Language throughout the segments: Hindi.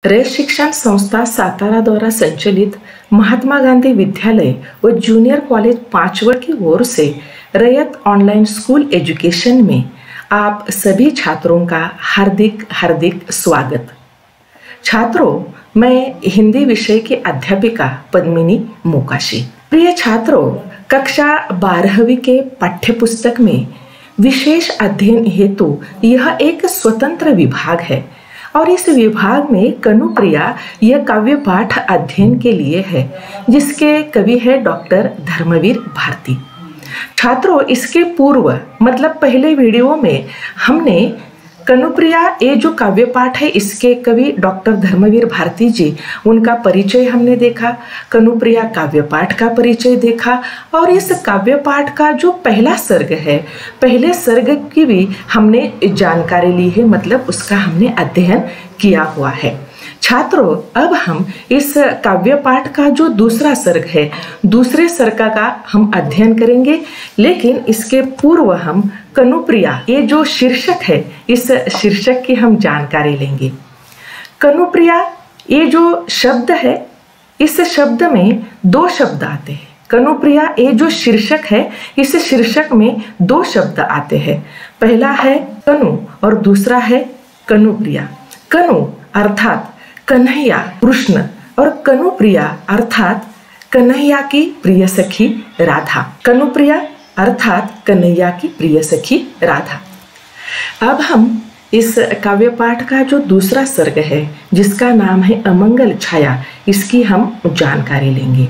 रयत शिक्षण संस्था सातारा द्वारा संचालित महात्मा गांधी विद्यालय व जूनियर कॉलेज पांचवड़ की ओर से रयत ऑनलाइन स्कूल एजुकेशन में आप सभी छात्रों का हार्दिक हार्दिक स्वागत। छात्रों, मैं हिंदी विषय की अध्यापिका पद्मिनी मोकाशी। प्रिय छात्रों, कक्षा 12वीं के पाठ्यपुस्तक में विशेष अध्ययन हेतु यह एक स्वतंत्र विभाग है और इस विभाग में कनुप्रिया यह काव्य पाठ अध्ययन के लिए है, जिसके कवि है डॉक्टर धर्मवीर भारती। छात्रों, इसके पूर्व मतलब पहले वीडियो में हमने कनुप्रिया ये जो काव्य पाठ है इसके कवि डॉक्टर धर्मवीर भारती जी, उनका परिचय हमने देखा। कनुप्रिया काव्य पाठ का परिचय देखा और इस काव्य पाठ का जो पहला सर्ग है, पहले सर्ग की भी हमने जानकारी ली है, मतलब उसका हमने अध्ययन किया हुआ है। छात्रों, अब हम इस काव्य पाठ का जो दूसरा सर्ग है, दूसरे सर्ग का हम अध्ययन करेंगे, लेकिन इसके पूर्व हम कनुप्रिया ये जो शीर्षक है, इस शीर्षक की हम जानकारी लेंगे। कनुप्रिया ये जो शब्द है, इस शब्द में दो शब्द आते हैं। कनुप्रिया ये जो शीर्षक है, इस शीर्षक में दो शब्द आते हैं। पहला है कनु और दूसरा है कनुप्रिया। कनु अर्थात कन्हैया कृष्ण और कनुप्रिया अर्थात कन्हैया की प्रिय सखी राधा। कनुप्रिया अर्थात कन्हैया की प्रिय सखी राधा। अब हम इस काव्य पाठ का जो दूसरा सर्ग है, जिसका नाम है अमंगल छाया, इसकी हम जानकारी लेंगे।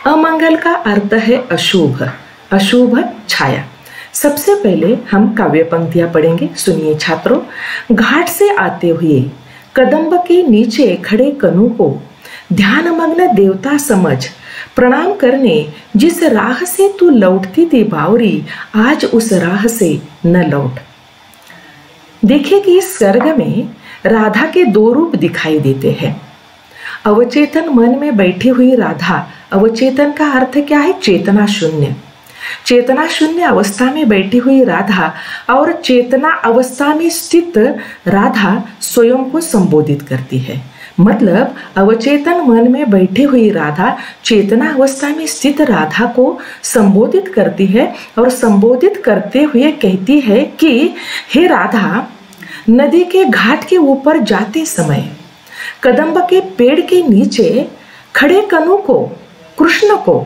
अमंगल का अर्थ है अशुभ, अशुभ छाया। सबसे पहले हम काव्य पंक्तियां पढ़ेंगे, सुनिए छात्रों। घाट से आते हुए कदम्ब के नीचे खड़े कनु को ध्यानमग्न देवता समझ प्रणाम करने जिस राह से तू लौटती थी बावरी, आज उस राह से न लौट। देखिए कि इस सर्ग में राधा के दो रूप दिखाई देते हैं। अवचेतन मन में बैठी हुई राधा, अवचेतन का अर्थ क्या है? चेतना शून्य। चेतना शून्य अवस्था में बैठी हुई राधा और चेतना अवस्था में स्थित राधा स्वयं को संबोधित करती है। मतलब अवचेतन मन में बैठी हुई राधा चेतना अवस्था में स्थित राधा को संबोधित करती है और संबोधित करते हुए कहती है कि हे राधा, नदी के घाट के ऊपर जाते समय कदम्ब के पेड़ के नीचे खड़े कनु को, कृष्ण को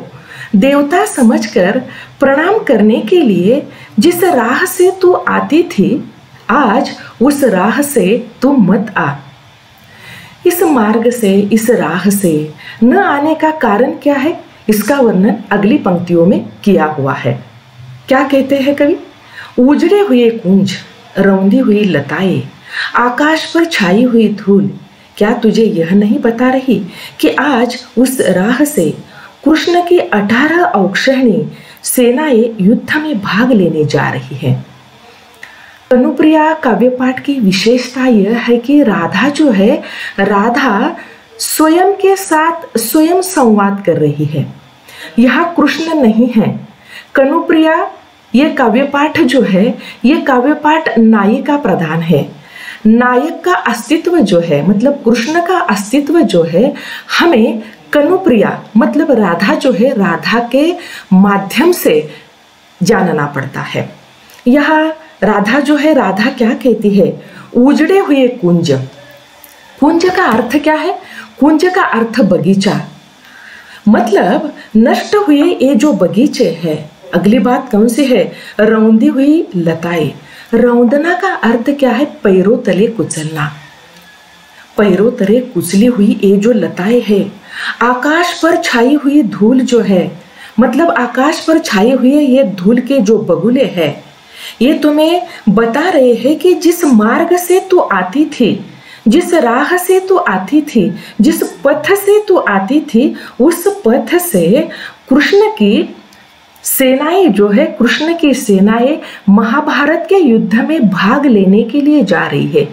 देवता समझकर प्रणाम करने के लिए जिस राह से तू आती थी, आज उस राह से तू मत आ। इस मार्ग से, इस राह से न आने का कारण क्या है, इसका वर्णन अगली पंक्तियों में किया हुआ है। क्या कहते हैं कवि? उजड़े हुए कुंज, रौंदी हुई लताएं, आकाश पर छाई हुई धूल, क्या तुझे यह नहीं बता रही कि आज उस राह से कृष्ण की 18 औक्षणी सेनाएं युद्ध में भाग लेने जा रही है। कनुप्रिया काव्य पाठ की विशेषता यह है कि राधा जो है, राधा स्वयं के साथ स्वयं संवाद कर रही है। यहाँ कृष्ण नहीं है। कनुप्रिया ये काव्य पाठ जो है, ये काव्य पाठ नायिका प्रधान है। नायक का अस्तित्व जो है, मतलब कृष्ण का अस्तित्व जो है, हमें कनुप्रिया मतलब राधा जो है, राधा के माध्यम से जानना पड़ता है। यहाँ राधा जो है, राधा क्या कहती है? उजड़े हुए कुंज। कुंज का अर्थ क्या है? कुंज का अर्थ बगीचा, मतलब नष्ट हुए ये जो बगीचे है। अगली बात कौन सी है? रौंदी हुई लताएं। रौंदना का अर्थ क्या है? पैरों तले कुचलना। पैरों तले कुचली हुई ये जो लताएं है। आकाश पर छाई हुई धूल जो है, मतलब आकाश पर छाए हुए ये धूल के जो बगुले हैं, ये तुम्हें बता रहे हैं कि जिस मार्ग से तू आती थी, जिस राह से तू आती थी, जिस पथ से तू आती थी, उस पथ से कृष्ण की सेनाएं जो है, कृष्ण की सेनाएं महाभारत के युद्ध में भाग लेने के लिए जा रही है।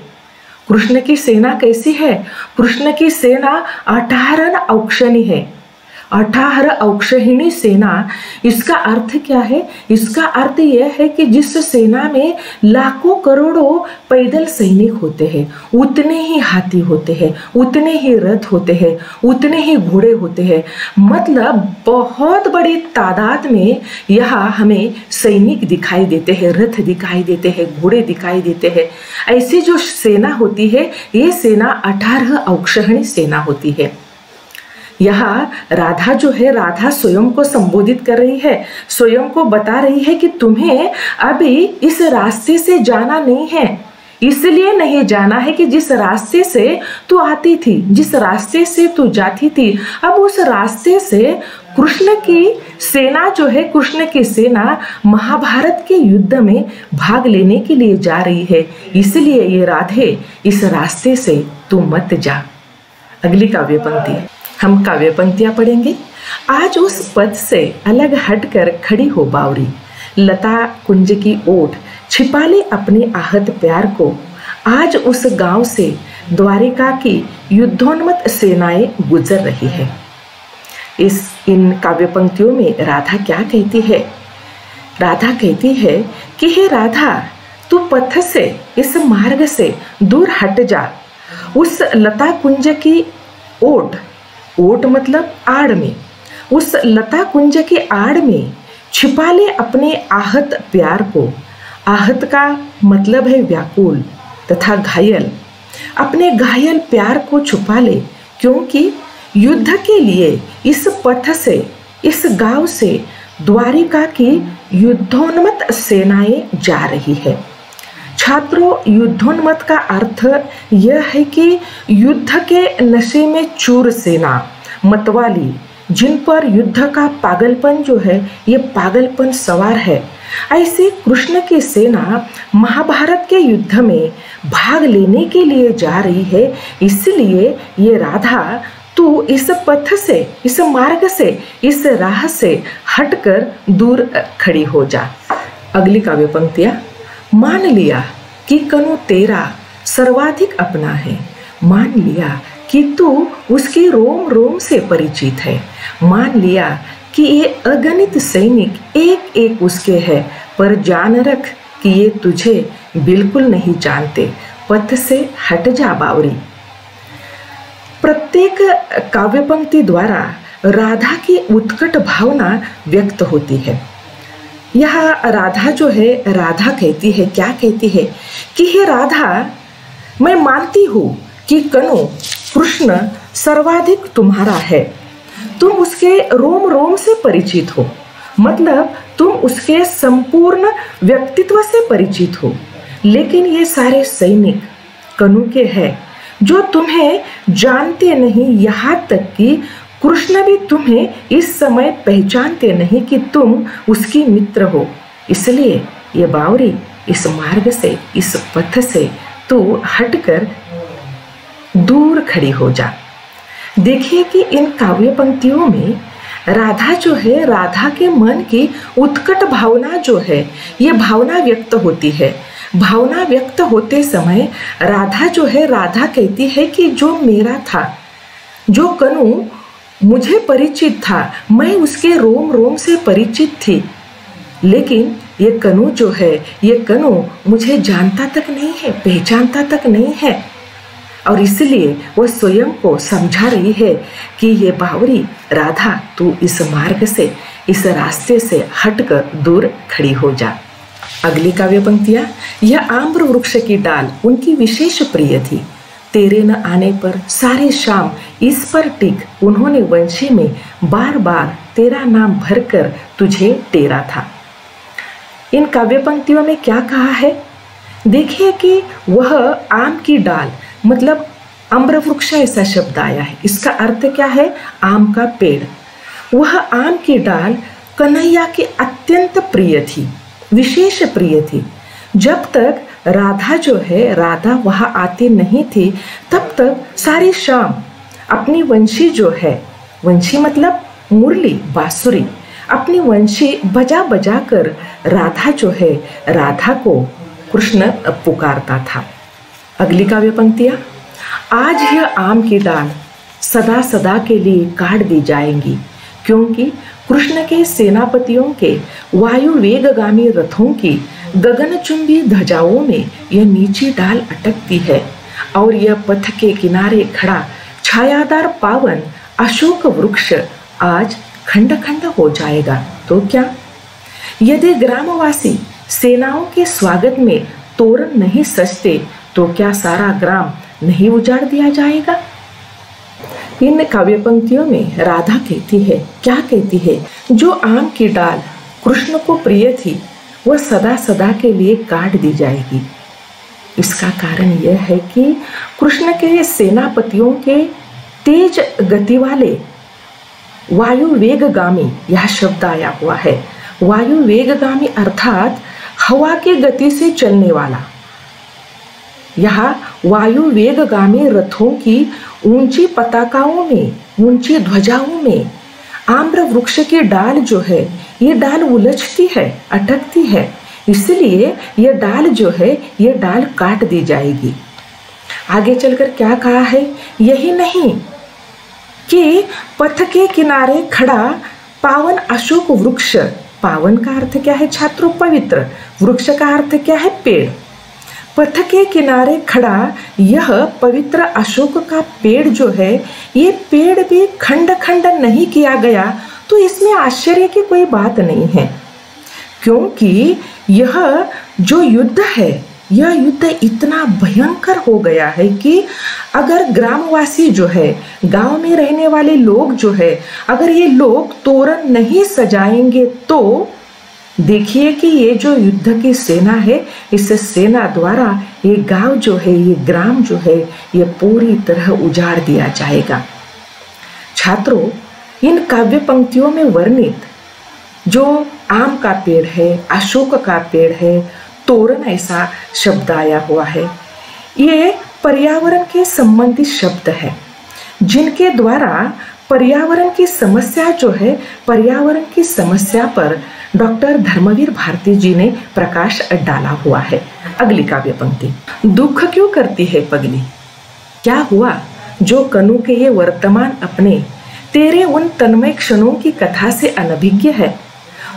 कृष्ण की सेना कैसी है? कृष्ण की सेना 18 औक्षणी है। 18 अक्षौहिणी सेना, इसका अर्थ क्या है? इसका अर्थ यह है कि जिस सेना में लाखों करोड़ों पैदल सैनिक होते हैं, उतने ही हाथी होते हैं, उतने ही रथ होते हैं, उतने ही घोड़े होते हैं। मतलब बहुत बड़ी तादाद में यहाँ हमें सैनिक दिखाई देते हैं, रथ दिखाई देते हैं, घोड़े दिखाई देते हैं। ऐसी जो सेना होती है, ये सेना 18 अक्षौहिणी सेना होती है। यहाँ राधा जो है, राधा स्वयं को संबोधित कर रही है, स्वयं को बता रही है कि तुम्हें अभी इस रास्ते से जाना नहीं है। इसलिए नहीं जाना है कि जिस रास्ते से तू आती थी, जिस रास्ते से तू जाती थी, अब उस रास्ते से कृष्ण की सेना जो है, कृष्ण की सेना महाभारत के युद्ध में भाग लेने के लिए जा रही है। इसलिए ये राधे, इस रास्ते से तू मत जा। अगली काव्य पंक्ति, हम काव्य पंक्तियां पढ़ेंगे। आज उस पथ से अलग हटकर खड़ी हो बावरी, लता कुंज की ओट छिपा ले अपने आहत प्यार को। आज उस गांव से द्वारिका की युद्धोन्मत्त सेनाएं गुजर रही है। इन काव्य पंक्तियों में राधा क्या कहती है? राधा कहती है कि हे राधा, तू पथ से, इस मार्ग से दूर हट जा। उस लता कुंज की ओट, ओट मतलब आड़ में, उस लता कुंज की आड़ में छिपा ले अपने आहत प्यार को। आहत का मतलब है व्याकुल तथा घायल। अपने घायल प्यार को छुपा ले, क्योंकि युद्ध के लिए इस पथ से, इस गांव से द्वारिका की युद्धोन्मत्त सेनाएं जा रही है। छात्रों, युद्धोन्मत्त का अर्थ यह है कि युद्ध के नशे में चूर सेना, मतवाली, जिन पर युद्ध का पागलपन जो है, ये पागलपन सवार है। ऐसे कृष्ण की सेना महाभारत के युद्ध में भाग लेने के लिए जा रही है। इसलिए ये राधा, तू इस पथ से, इस मार्ग से, इस राह से हटकर दूर खड़ी हो जा। अगली काव्य पंक्तियां, मान लिया कि कनु तेरा सर्वाधिक अपना है, मान लिया कि तू उसकी रोम रोम से परिचित है, मान लिया कि ये अगणित सैनिक एक एक उसके है, पर जान रख कि ये तुझे बिल्कुल नहीं जानते, पथ से हट जा बावरी। प्रत्येक काव्य पंक्ति द्वारा राधा की उत्कट भावना व्यक्त होती है। यह राधा जो है, राधा कहती है, क्या कहती है कि हे राधा, मैं मानती हूँ कि कनु कृष्ण सर्वाधिक तुम्हारा है, तुम उसके रोम रोम से परिचित हो, मतलब तुम उसके संपूर्ण व्यक्तित्व से परिचित हो। लेकिन ये सारे सैनिक कनु के हैं जो तुम्हें जानते नहीं, यहाँ तक कि कृष्ण भी तुम्हें इस समय पहचानते नहीं कि तुम उसकी मित्र हो। इसलिए ये बावरी, इस मार्ग से, इस पथ से तू हटकर दूर खड़ी हो जा। देखिए कि इन काव्य पंक्तियों में राधा जो है, राधा के मन की उत्कट भावना जो है, ये भावना व्यक्त होती है। भावना व्यक्त होते समय राधा जो है, राधा कहती है कि जो मेरा था, जो कनु मुझे परिचित था, मैं उसके रोम रोम से परिचित थी, लेकिन ये कनु जो है, ये कनु मुझे जानता तक नहीं है, पहचानता तक नहीं है। और इसलिए वह स्वयं को समझा रही है कि ये बावरी राधा, तू इस मार्ग से, इस रास्ते से हटकर दूर खड़ी हो जा। अगली काव्य पंक्तियां, यह आम्र वृक्ष की डाल उनकी विशेष प्रिय थी, तेरे न आने पर सारे शाम इस पर टिक, उन्होंने वंशी में बार बार तेरा नाम भरकर तुझे टेरा था। इन काव्य पंक्तियों में क्या कहा है? देखिए कि वह आम की डाल, मतलब आम्र वृक्ष ऐसा शब्द आया है, इसका अर्थ क्या है? आम का पेड़। वह आम की डाल कन्हैया की अत्यंत प्रिय थी, विशेष प्रिय थी। जब तक राधा जो है, राधा वहाँ आती नहीं थी, तब तक सारी शाम अपनी वंशी जो है, वंशी मतलब मुरली, बांसुरी, अपनी वंशी बजा बजा कर राधा जो है, राधा को कृष्ण पुकारता था। अगली काव्य पंक्तियां, आज यह आम की डाल सदा सदा के लिए काट दी जाएंगी, क्योंकि कृष्ण के सेनापतियों के वायु वेगगामी रथों की गगनचुंबी ध्वजाओं में यह नीची डाल अटकती है और यह पथ के किनारे खड़ा छायादार पावन अशोक वृक्ष आज खंड खंड हो जाएगा तो क्या? यदि ग्रामवासी सेनाओं के स्वागत में तोरण नहीं सजते तो क्या सारा ग्राम नहीं उजाड़ दिया जाएगा? इन काव्य पंक्तियों में राधा कहती है, क्या कहती है? जो आम की डाल कृष्ण को प्रिय थी वह सदा सदा के लिए काट दी जाएगी। इसका कारण यह है कि कृष्ण के सेनापतियों के तेज गति वाले वायु वेगगामी, यह शब्द आया हुआ है। वायु वेगगामी अर्थात हवा की गति से चलने वाला। यहाँ वायु वेगगामी रथों की ऊंची पताकाओं में, ऊंची ध्वजाओं में आम्र वृक्ष की डाल जो है, ये डाल उलझती है, अटकती है, इसलिए ये डाल जो है, ये डाल काट दी जाएगी। आगे चलकर क्या कहा है? यही नहीं कि पथ के किनारे खड़ा पावन अशोक वृक्ष, पावन का अर्थ क्या है छात्रों? पवित्र। वृक्ष का अर्थ क्या है? पेड़। पथ के किनारे खड़ा यह पवित्र अशोक का पेड़ जो है, ये पेड़ भी खंड खंड नहीं किया गया तो इसमें आश्चर्य की कोई बात नहीं है, क्योंकि यह जो युद्ध है, यह युद्ध इतना भयंकर हो गया है कि अगर ग्रामवासी जो है, गांव में रहने वाले लोग जो है, अगर ये लोग तोरण नहीं सजाएंगे तो देखिए कि ये जो युद्ध की सेना है, इस सेना द्वारा ये गांव जो है, ये ग्राम जो है, ये पूरी तरह उजाड़ दिया जाएगा। छात्रों, इन काव्य पंक्तियों में वर्णित जो आम का पेड़ है, अशोक का पेड़ है, तोरण ऐसा शब्द आया हुआ है, ये पर्यावरण के संबंधित शब्द है जिनके द्वारा पर्यावरण की समस्या जो है, पर्यावरण की समस्या पर डॉक्टर धर्मवीर भारती जी ने प्रकाश डाला हुआ है। अगली काव्य पंक्ति। दुख क्यों करती है पगली, क्या हुआ जो कनु के ये वर्तमान अपने, तेरे उन तन्मय क्षणों की कथा से अनभिज्ञ है।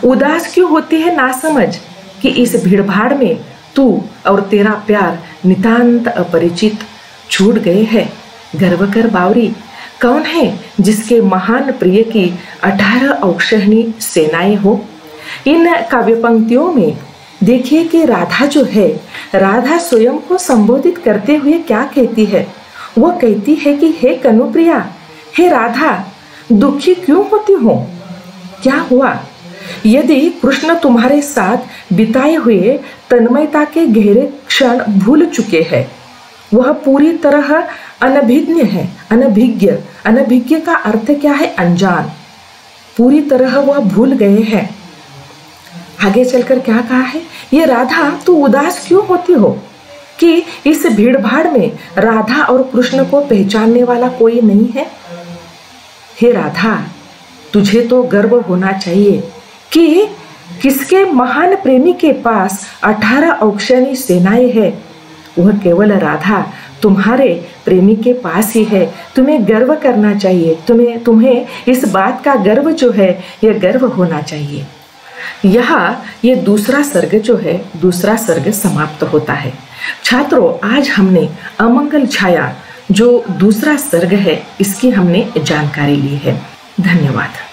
उदास क्यों होती है नासमझ कि इस भीड़भाड़ में तू और तेरा प्यार नितांत अपरिचित छूट गए हैं। गर्व कर बावरी, कौन है जिसके महान प्रिय की 18 औक्षहिणी सेनाएं हो। इन काव्य पंक्तियों में देखिए कि राधा जो है, राधा स्वयं को संबोधित करते हुए क्या कहती है? वो कहती है कि हे कनुप्रिया, हे राधा, दुखी क्यों होती हो? क्या हुआ? यदि कृष्ण तुम्हारे साथ बिताए हुए तन्मयता के गहरे क्षण भूल चुके हैं, वह पूरी तरह अनभिज्ञ है, अनभिज्ञ। अनभिज्ञ का अर्थ क्या है? अनजान। पूरी तरह वह भूल गए हैं। आगे चलकर क्या कहा है? ये राधा, तू उदास क्यों होती हो कि इस भीड़भाड़ में राधा और कृष्ण को पहचानने वाला कोई नहीं है। हे राधा, तुझे तो गर्व होना चाहिए कि किसके महान प्रेमी के पास 18 औक्षहिणी सेनाएं है। वह केवल राधा तुम्हारे प्रेमी के पास ही है। तुम्हें गर्व करना चाहिए, तुम्हें इस बात का गर्व जो है, यह गर्व होना चाहिए। यहाँ ये दूसरा सर्ग जो है, दूसरा सर्ग समाप्त होता है। छात्रों, आज हमने अमंगल छाया जो दूसरा सर्ग है, इसकी हमने जानकारी ली है। धन्यवाद।